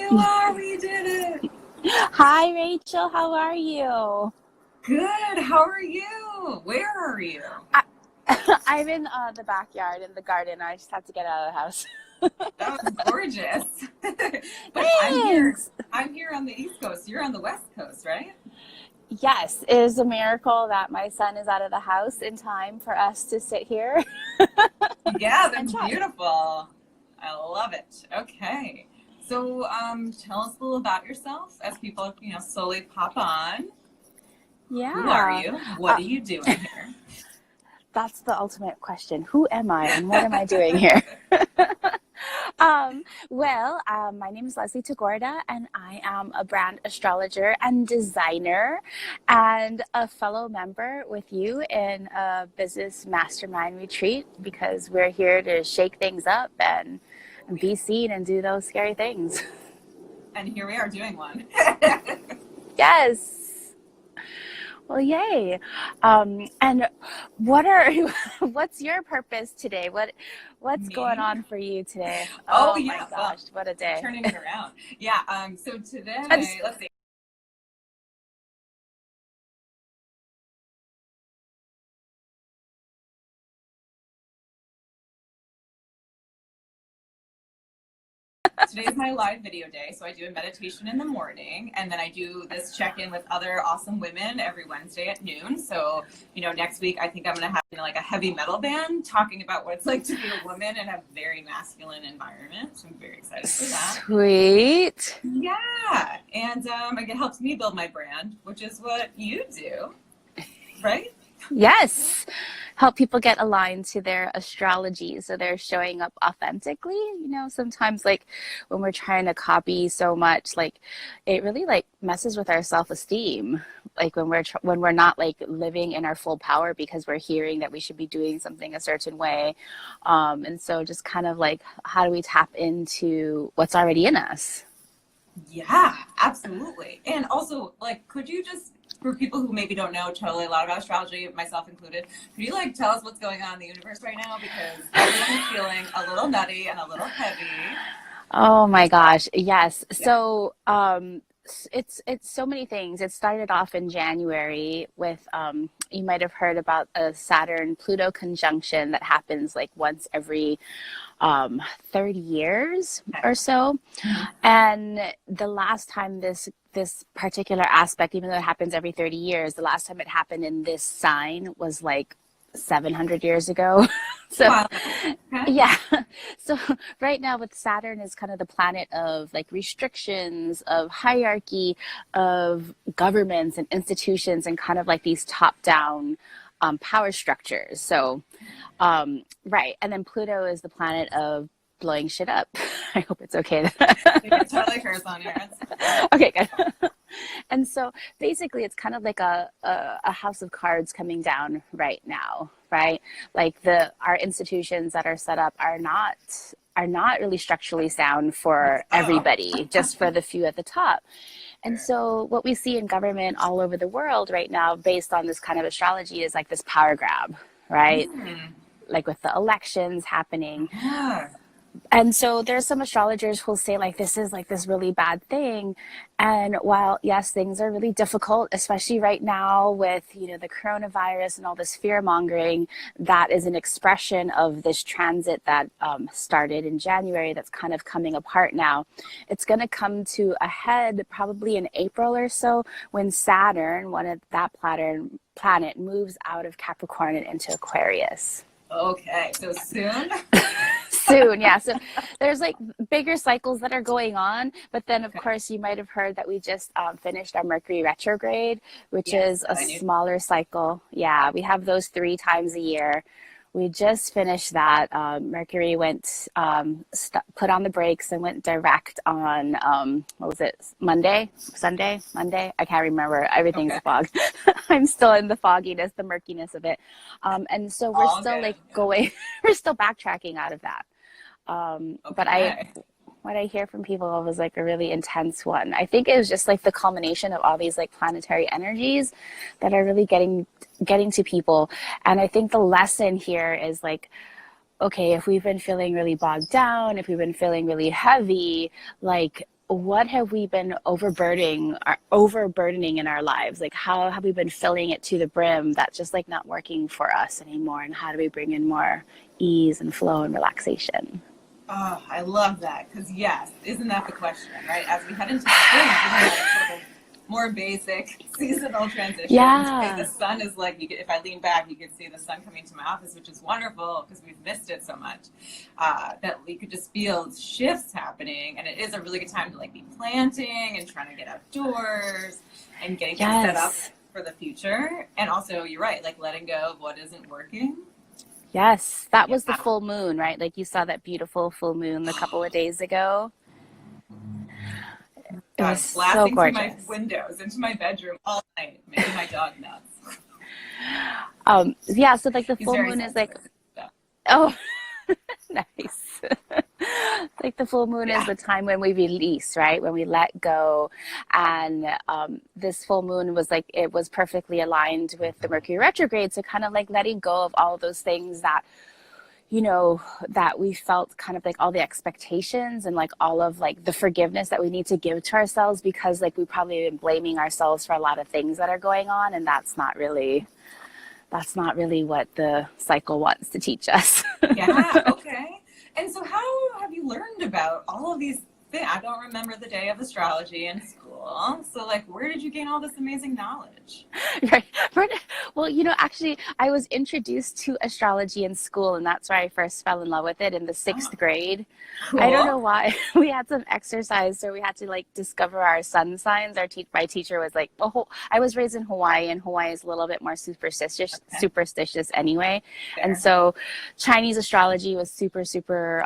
you are. We did it. Hi, Rachel. How are you? Good. How are you? Where are you? I'm in the backyard in the garden. I just had to get out of the house. That was gorgeous. But Thanks. I'm here on the East Coast. You're on the West Coast, right? Yes, it is a miracle that my son is out of the house in time for us to sit here Yeah, and that's chat. beautiful. I love it. Okay. So, tell us a little about yourself as people, slowly pop on. Who are Yeah, you? What are you doing here? that's the ultimate question. Who am I and what am I doing here? My name is Leslie Tagorda, and I am a brand astrologer and designer, and a fellow member with you in a business mastermind retreat because we're here to shake things up and be seen and do those scary things. And here we are doing one. Yes. Well, yay. And what's your purpose today? What's going Me? on for you today? Oh, Oh my yeah. Well, gosh, what a day. turning it around. Yeah. So I'm today, let's see. Today's my live video day, so I do a meditation in the morning, and then I do this check-in with other awesome women every Wednesday at noon. So, next week I think I'm gonna have like a heavy metal band talking about what it's like to be a woman in a very masculine environment. So I'm very excited for that. Sweet. Yeah, and it helps me build my brand, which is what you do, right? Yes. Help people get aligned to their astrology so they're showing up authentically. Sometimes like when we're trying to copy so much, like it really like messes with our self-esteem. Like when we're not like living in our full power because we're hearing that we should be doing something a certain way. And so just kind of like, how do we tap into what's already in us? Yeah, absolutely. And also, like, could you just, for people who maybe don't know totally a lot about astrology, myself included, could you like tell us what's going on in the universe right now? Because everyone is feeling a little nutty and a little heavy. Oh my gosh, yes. Yeah. So it's so many things. It started off in January with you might have heard about a Saturn Pluto conjunction that happens like once every 30 years Okay. or so. Mhm. And the last time this particular aspect, even though it happens every 30 years, the last time it happened in this sign was like 700 years ago. So Wow. Okay. yeah. So right now with Saturn is kind of the planet of like restrictions, of hierarchy, of governments and institutions, and kind of like these top down power structures. So right. And then Pluto is the planet of blowing shit up. I hope it's okay. You can totally curse on here. Okay, good. And so basically it's kind of like a house of cards coming down right now, right? Like our institutions that are set up are not really structurally sound for Oh. everybody, just for the few at the top. And so what we see in government all over the world right now, based on this kind of astrology, is like this power grab, right? Mm. Like with the elections happening. Yeah. And so there's some astrologers who'll say like this is like this really bad thing. And while yes, things are really difficult, especially right now with the coronavirus and all this fear mongering, that is an expression of this transit that started in January that's kind of coming apart now. It's going to come to a head probably in April or so when Saturn, one of that planet, moves out of Capricorn and into Aquarius. Okay. So soon. Soon, yeah. So there's like bigger cycles that are going on, but then of course you might have heard that we just finished our Mercury retrograde, which Yes, is a I knew. smaller cycle. Yeah, we have those 3 times a year. We just finished that. Mercury went put on the brakes and went direct on what was it? Monday. I can't remember. Everything's Okay. fogged. I'm still in the fogginess, the murkiness of it, and so we're All still good. like going. We're still backtracking out of that. But Okay. what I hear from people was like a really intense one. I think it was just like the culmination of all these like planetary energies that are really getting to people. And I think the lesson here is like, okay, if we've been feeling really bogged down, if we've been feeling really heavy, like what have we been overburdening in our lives? Like, how have we been filling it to the brim that's just like not working for us anymore? And how do we bring in more ease and flow and relaxation? Oh, I love that. Because yes, isn't that the question, right? As we head into spring, like more basic seasonal transitions. Yeah. The sun is like, if I lean back, you can see the sun coming to my office, which is wonderful because we've missed it so much. That we could just feel shifts happening, and it is a really good time to like be planting and trying to get outdoors and getting things set up for the future. And also, you're right, like letting go of what isn't working. Yes, that was the full moon, right? Like you saw that beautiful full moon a couple of days ago. It was blasting so gorgeous. through my windows into my bedroom all night, making my dog nuts. Yeah, so like the full moon is like, oh, nice. Like the full moon is the time when we release, right? When we let go. And this full moon was like, it was perfectly aligned with the Mercury retrograde. So kind of like letting go of all of those things that, you know, that we felt kind of like all the expectations and like all of like the forgiveness that we need to give to ourselves, because like we probably been blaming ourselves for a lot of things that are going on. And that's not really what the cycle wants to teach us. Yeah, okay. And so how have you learned about all of these things? I don't remember the day of astrology in school. So like, where did you gain all this amazing knowledge? Right. Well, you know, actually, I was introduced to astrology in school, and that's where I first fell in love with it in the 6th grade. Cool. I don't know why. We had some exercise, so we had to like discover our sun signs. My teacher was like, well, I was raised in Hawaii, and Hawaii is a little bit more superstitious anyway. Fair. And so Chinese astrology was super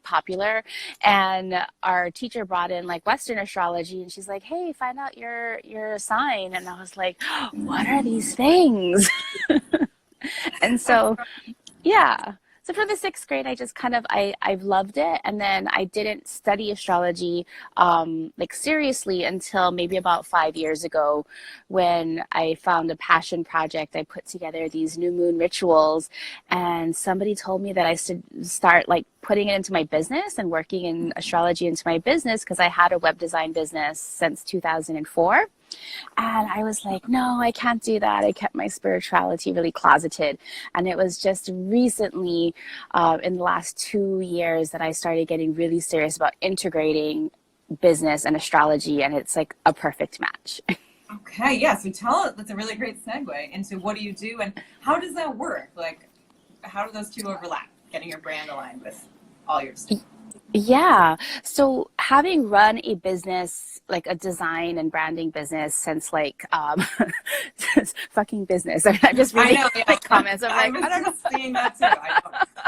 popular, and our teacher brought in like Western astrology, and she's like, hey, find out your sign. And I was like, what are these things? And so, yeah. So for the 6th grade, I just kind of, I've loved it. And then I didn't study astrology like seriously until maybe about 5 years ago, when I found a passion project. I put together these new moon rituals, and somebody told me that I should start like putting it into my business and working in astrology into my business, because I had a web design business since 2004. And I was like, no, I can't do that. I kept my spirituality really closeted. And it was just recently, in the last 2 years, that I started getting really serious about integrating business and astrology. And it's like a perfect match. Okay, yeah. So that's a really great segue into what do you do and how does that work? Like, how do those two overlap? Getting your brand aligned with all your stuff. Yeah. So having run a business, like a design and branding business since like, fucking business. I'm just reading like comments. I'm like, I don't know. Seeing that too.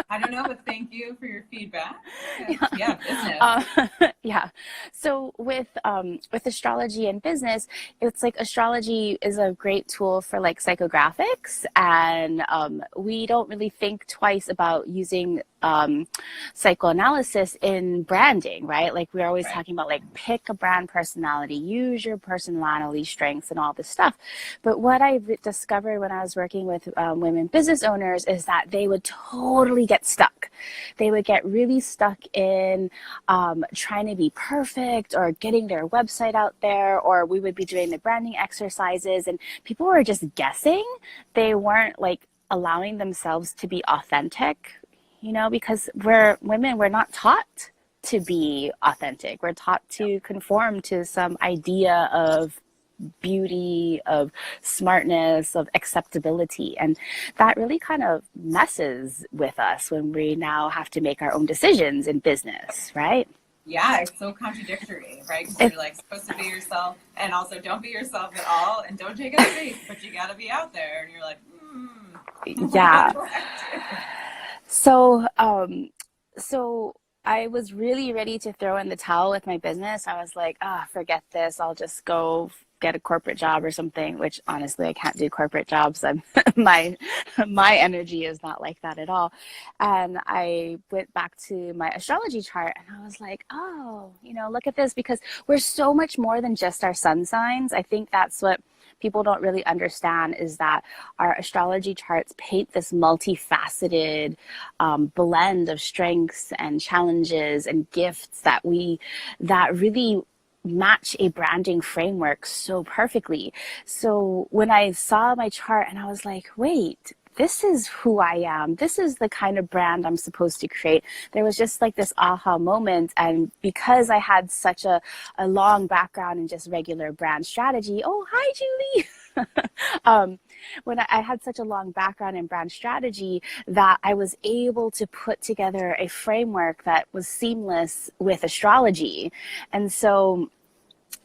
I don't know, but thank you for your feedback. Yeah, business. Yeah. So with astrology and business, it's like astrology is a great tool for like psychographics, and we don't really think twice about using psychoanalysis in branding, right? Like we're always talking about like pick a brand personality, use your personality strengths and all this stuff. But what I discovered when I was working with women business owners is that they would totally get stuck. They would get really stuck in trying to be perfect or getting their website out there, or we would be doing the branding exercises and people were just guessing. They weren't like allowing themselves to be authentic, you know, because we're women, we're not taught to be authentic. We're taught to conform to some idea of beauty, of smartness, of acceptability. And that really kind of messes with us when we now have to make our own decisions in business, right? Yeah, it's so contradictory, right? Because you're like supposed to be yourself, and also don't be yourself at all, and don't take a space, but you got to be out there. And you're like, yeah. So I was really ready to throw in the towel with my business. I was like, forget this. I'll just go get a corporate job or something, which honestly, I can't do corporate jobs. My energy is not like that at all. And I went back to my astrology chart and I was like, oh, you know, look at this, because we're so much more than just our sun signs. I think that's what people don't really understand, is that our astrology charts paint this multifaceted blend of strengths and challenges and gifts that really match a branding framework so perfectly. So when I saw my chart and I was like, wait, this is who I am. This is the kind of brand I'm supposed to create. There was just like this aha moment. And because I had such a long background in just regular brand strategy, oh, hi, Julie. When I had such a long background in brand strategy that I was able to put together a framework that was seamless with astrology. And so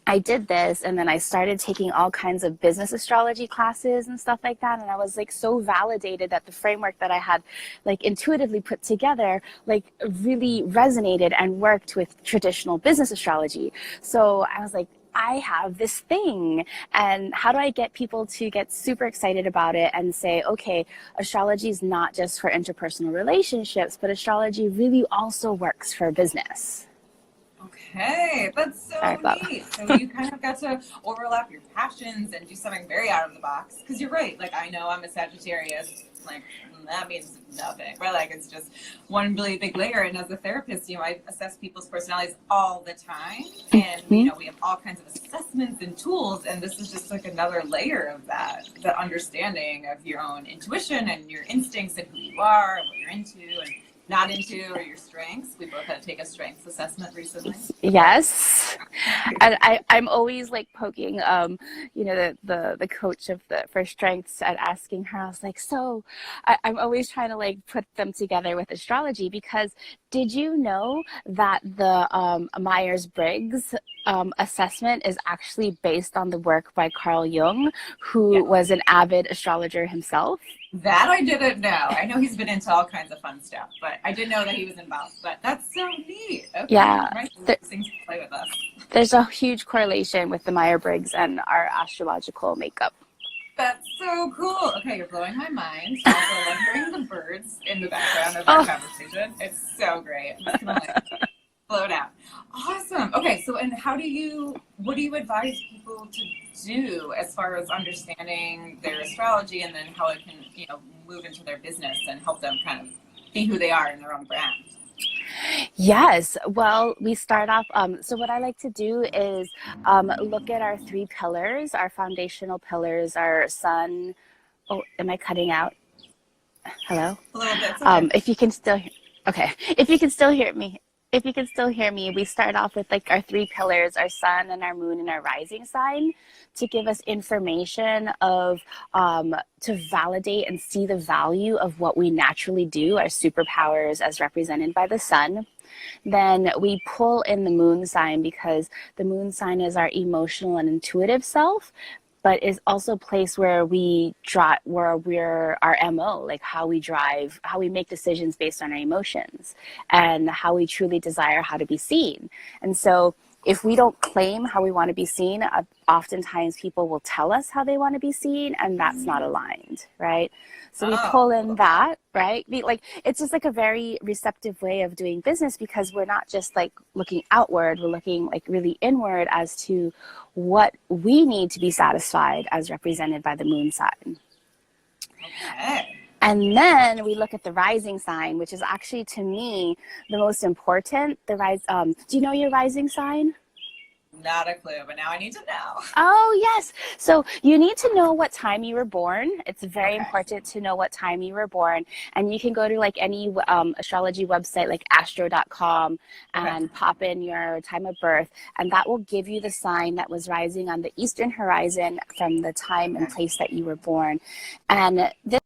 I did this, and then I started taking all kinds of business astrology classes and stuff like that. And I was like so validated that the framework that I had like intuitively put together like really resonated and worked with traditional business astrology. So I was like, I have this thing, and how do I get people to get super excited about it and say, okay, astrology is not just for interpersonal relationships, but astrology really also works for business. Okay, that's so neat. So you kind of got to overlap your passions and do something very out of the box. Because you're right. Like, I know I'm a Sagittarius. Like, that means nothing, right? Like, it's just one really big layer. And as a therapist, you know, I assess people's personalities all the time. And, you know, we have all kinds of assessments and tools. And this is just like another layer of that, the understanding of your own intuition and your instincts and who you are and what you're into and not into, or your strengths. We both had to take a strengths assessment recently. Yes. And I'm always like poking, you know, the coach of for strengths and asking her, I was like, so I'm always trying to like put them together with astrology, because did you know that the Myers-Briggs assessment is actually based on the work by Carl Jung, who was an avid astrologer himself? That I didn't know. I know he's been into all kinds of fun stuff, but I didn't know that he was involved. But that's so neat. Okay, yeah. Right. Things to play with us. There's a huge correlation with the Myers-Briggs and our astrological makeup. That's so cool. Okay, you're blowing my mind. Also, I love hearing the birds in the background of our conversation. It's so great. I'm just gonna like slow down. Awesome. Okay, so and what do you advise people to do as far as understanding their astrology, and then how it can, you know, move into their business and help them kind of be who they are in their own brand? Yes. Well, we start off. So what I like to do is look at our 3 pillars, our foundational pillars, our sun. Oh, am I cutting out? Hello? A little bit. Okay. If you can still hear, okay. If you can still hear me. If you can still hear me, we start off with like our 3 pillars, our sun and our moon and our rising sign, to give us information of, to validate and see the value of what we naturally do, our superpowers as represented by the sun. Then we pull in the moon sign, because the moon sign is our emotional and intuitive self, but is also a place where we drive, where we're our MO, like how we drive, how we make decisions based on our emotions, and how we truly desire how to be seen. And so if we don't claim how we want to be seen, oftentimes people will tell us how they want to be seen, and that's not aligned, right? So we pull in that, right? It's just like a very receptive way of doing business, because we're not just like looking outward, we're looking like really inward as to what we need to be satisfied as represented by the moon sign. Okay. And then we look at the rising sign, which is actually, to me, the most important. Do you know your rising sign? Not a clue, but now I need to know. Oh, yes. So you need to know what time you were born. It's very important to know what time you were born. And you can go to like any astrology website like astro.com and pop in your time of birth. And that will give you the sign that was rising on the eastern horizon from the time and place that you were born. And this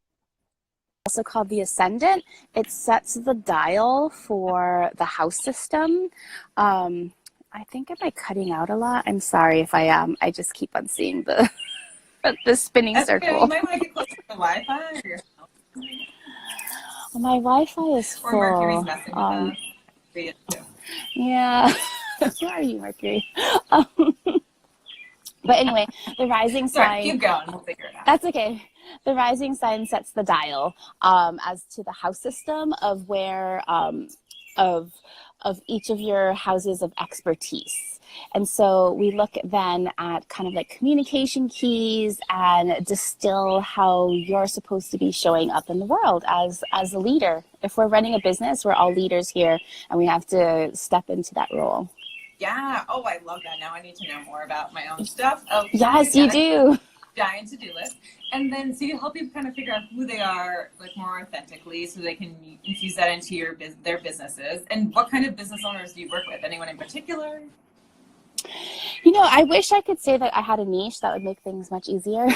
also called the ascendant. It sets the dial for the house system. I think, am I cutting out a lot? I'm sorry if I am. I just keep on seeing the spinning circle. Okay. You might want to get closer to the Wi-Fi. Well, my Wi-Fi is full. Or Mercury's messing with us. Yeah. Where are you, Mercury? But anyway, the rising sign. Keep going. We'll figure it out. That's okay. The rising sign sets the dial as to the house system of where of each of your houses of expertise. And so we look then at kind of like communication keys and distill how you're supposed to be showing up in the world as a leader. If we're running a business, we're all leaders here, and we have to step into that role. Yeah. Oh, I love that. Now I need to know more about my own stuff. Okay. Yes, you do. Giant to-do list. And then so you help people kind of figure out who they are like more authentically so they can infuse that into their businesses. And what kind of business owners do you work with? Anyone in particular? You know, I wish I could say that I had a niche that would make things much easier.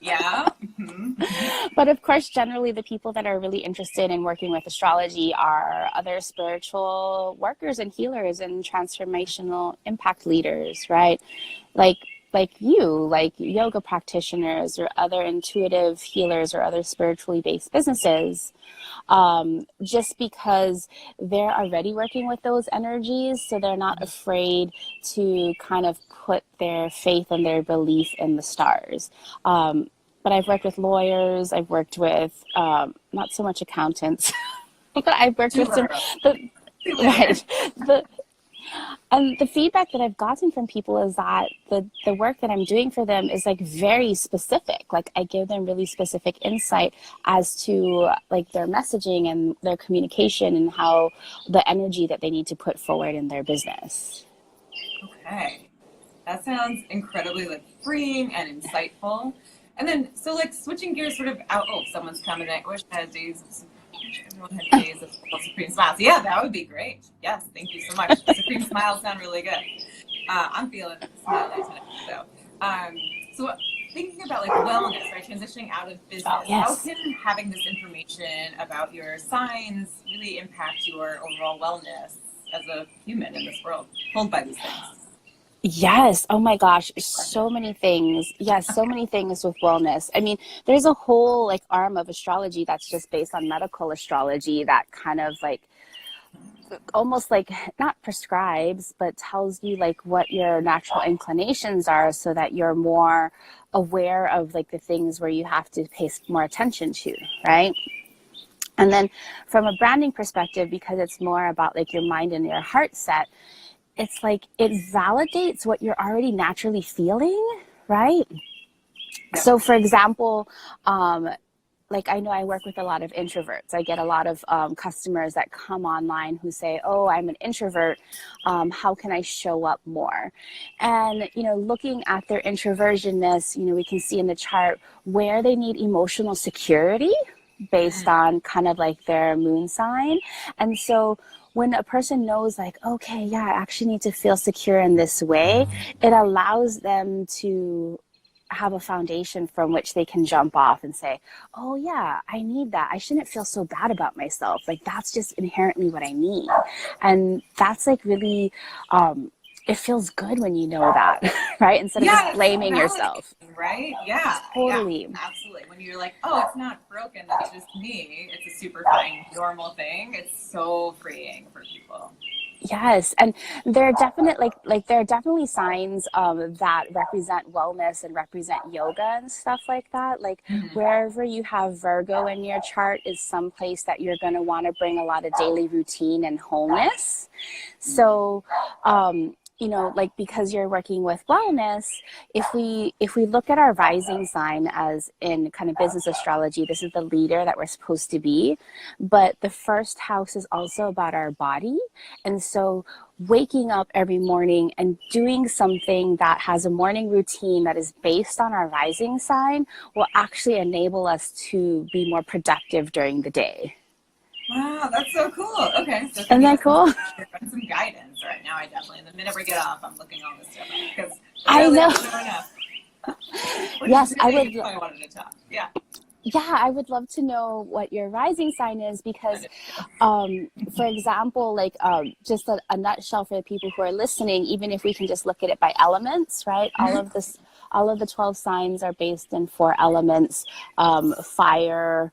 Yeah. Mm-hmm. But of course, generally the people that are really interested in working with astrology are other spiritual workers and healers and transformational impact leaders, right? Like like yoga practitioners or other intuitive healers or other spiritually based businesses, just because they're already working with those energies, so they're not afraid to kind of put their faith and their belief in the stars. But I've worked with lawyers, I've worked with not so much accountants, but I've worked with some, right, and the feedback that I've gotten from people is that the work that I'm doing for them is like very specific. Like I give them really specific insight as to like their messaging and their communication and how the energy that they need to put forward in their business. Okay. That sounds incredibly like freeing and insightful. And then, so like switching gears sort of out, oh, someone's coming in. I wish I had days. Everyone had days of Supreme Smiles. Yeah, that would be great. Yes, thank you so much. Supreme Smiles sound really good. I'm feeling smiley tonight. So thinking about like wellness, right? Transitioning out of business. Oh, yes. How can having this information about your signs really impact your overall wellness as a human in this world, pulled by these things? Yes. Oh my gosh. So many things. Yes. So many things with wellness. I mean, there's a whole like arm of astrology that's just based on medical astrology that kind of like almost like not prescribes, but tells you like what your natural inclinations are so that you're more aware of like the things where you have to pay more attention to, right? And then from a branding perspective, because it's more about like your mind and your heart set, it's like it validates what you're already naturally feeling, right? Yeah. So for example, like I know I work with a lot of introverts. I get a lot of customers that come online who say, oh, I'm an introvert. How can I show up more? And, you know, looking at their introversionness, you know, we can see in the chart where they need emotional security based on kind of like their moon sign. And so when a person knows like, okay, yeah, I actually need to feel secure in this way, it allows them to have a foundation from which they can jump off and say, oh yeah, I need that. I shouldn't feel so bad about myself. Like that's just inherently what I need. And that's like really, it feels good when you know that, right? Instead of just blaming yourself. Right? Yeah. Totally. Yeah, absolutely. When you're like, oh, it's not broken, it's just me. It's a super fine, normal thing. It's so freeing for people. Yes, and there are definitely signs that represent wellness and represent yoga and stuff like that. Like wherever you have Virgo in your chart is some place that you're going to want to bring a lot of daily routine and wholeness. So, you know, like because you're working with wellness, if we look at our rising sign as in kind of business astrology, this is the leader that we're supposed to be. But the first house is also about our body. And so waking up every morning and doing something that has a morning routine that is based on our rising sign will actually enable us to be more productive during the day. Wow, that's so cool. Okay. So isn't that cool? Some guidance right now. I definitely, the minute we get off, I'm looking all this stuff up because I know. Yes, I would. I wanted to talk. Yeah. Yeah, I would love to know what your rising sign is because, for example, like just a nutshell for the people who are listening, even if we can just look at it by elements, right? All of the 12 signs are based in 4 elements, fire,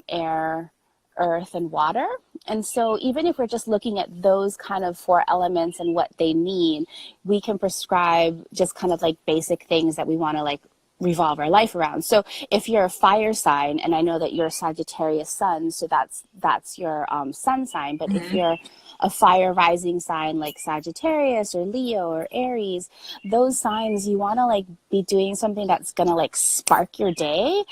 air, earth, and water. And so even if we're just looking at those kind of 4 elements and what they need, we can prescribe just kind of like basic things that we want to like revolve our life around. So if you're a fire sign, and I know that you're a Sagittarius sun, so that's your sun sign, but if you're a fire rising sign like Sagittarius or Leo or Aries, those signs, you want to like be doing something that's going to like spark your day,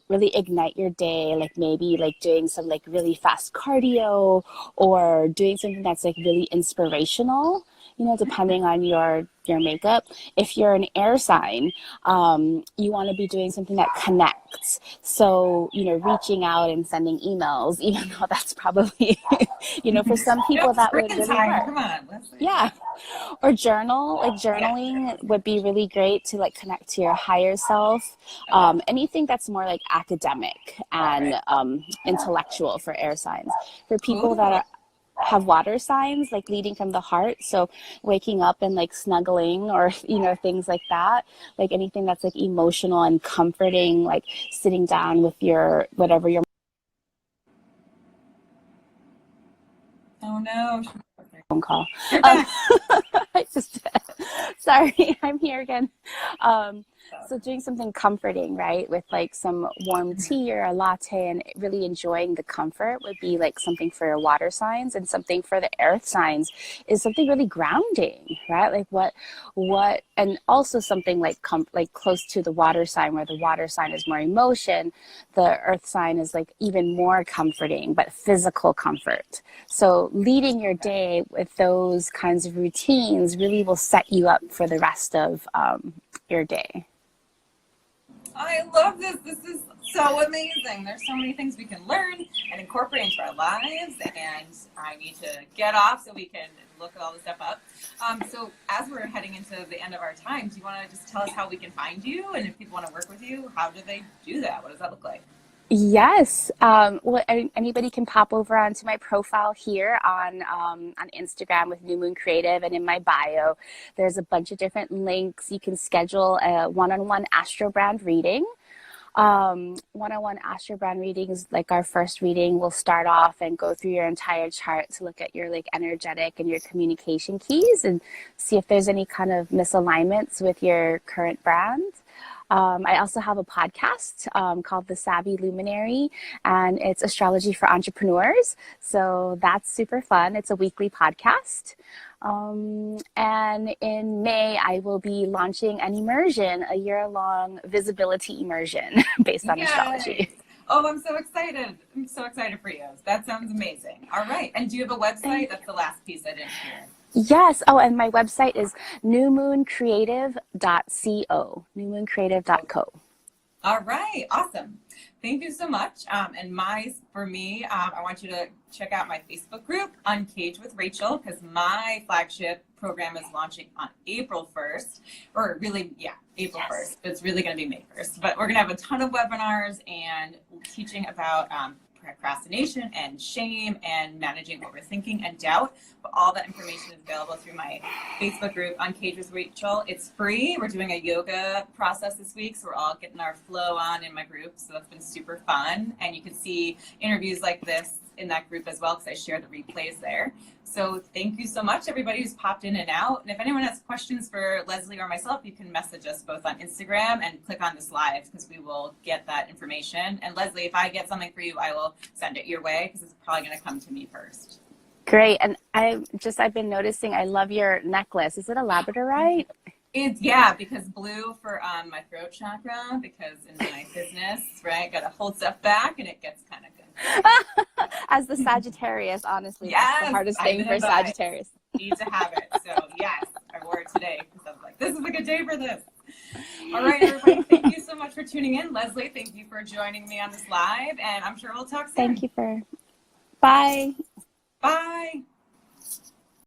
really ignite your day, like maybe like doing some like really fast cardio or doing something that's like really inspirational, you know, depending on your makeup. If you're an air sign, you want to be doing something that connects. So, you know, reaching out and sending emails, even though that's probably, you know, for some people that would really hurt. Come on, Leslie. Yeah. Or journal, like journaling would be really great to like connect to your higher self. Anything that's more like academic and intellectual for air signs. For people that have water signs, like leading from the heart, so waking up and like snuggling or, you know, things like that, like anything that's like emotional and comforting, like sitting down with your whatever your phone call. I just sorry, I'm here again. So doing something comforting, right, with like some warm tea or a latte and really enjoying the comfort would be like something for your water signs, and something for the earth signs is something really grounding, right? Like what, and also something like like close to the water sign, where the water sign is more emotion, the earth sign is like even more comforting, but physical comfort. So leading your day with those kinds of routines really will set you up for the rest of your day. I love this. This is so amazing. There's so many things we can learn and incorporate into our lives, and I need to get off so we can look at all this stuff up. So as we're heading into the end of our time, do you want to just tell us how we can find you, and if people want to work with you, how do they do that? What does that look like? Yes. Well, anybody can pop over onto my profile here on Instagram with New Moon Creative, and in my bio, there's a bunch of different links. You can schedule a one-on-one astro brand reading. One-on-one astro brand readings, like our first reading, will start off and go through your entire chart to look at your like energetic and your communication keys and see if there's any kind of misalignments with your current brand. I also have a podcast called The Savvy Luminary, and it's astrology for entrepreneurs. So that's super fun. It's a weekly podcast. And in May, I will be launching an immersion, a year-long visibility immersion based on astrology. Oh, I'm so excited. I'm so excited for you. That sounds amazing. All right. And do you have a website? That's the last piece I didn't hear. Yes. Oh, and my website is newmooncreative.co, newmooncreative.co. All right. Awesome. Thank you so much. And for me, I want you to check out my Facebook group, Uncaged with Rachel, because my flagship program is launching on April 1st, or really, April 1st. But it's really going to be May 1st. But we're going to have a ton of webinars and teaching about procrastination and shame and managing overthinking and doubt. But all that information is available through my Facebook group, Uncaged with Rachel. It's free. We're doing a yoga process this week, so we're all getting our flow on in my group. So that's been super fun. And you can see interviews like this in that group as well, because I share the replays there. So thank you so much, everybody who's popped in and out. And if anyone has questions for Leslie or myself, you can message us both on Instagram and click on this live, because we will get that information. And Leslie, if I get something for you, I will send it your way, because it's probably going to come to me first. Great. And I've been noticing, I love your necklace. Is it a labradorite? It's, because blue for my throat chakra, because in my business, right, got to hold stuff back and it gets kind of good. As the Sagittarius, honestly, that's the hardest thing for Sagittarius. Need to have it. So yes, I wore it today because I was like, this is a good day for this. All right, everybody, thank you so much for tuning in. Leslie, thank you for joining me on this live, and I'm sure we'll talk soon. Thank you for, bye. Bye.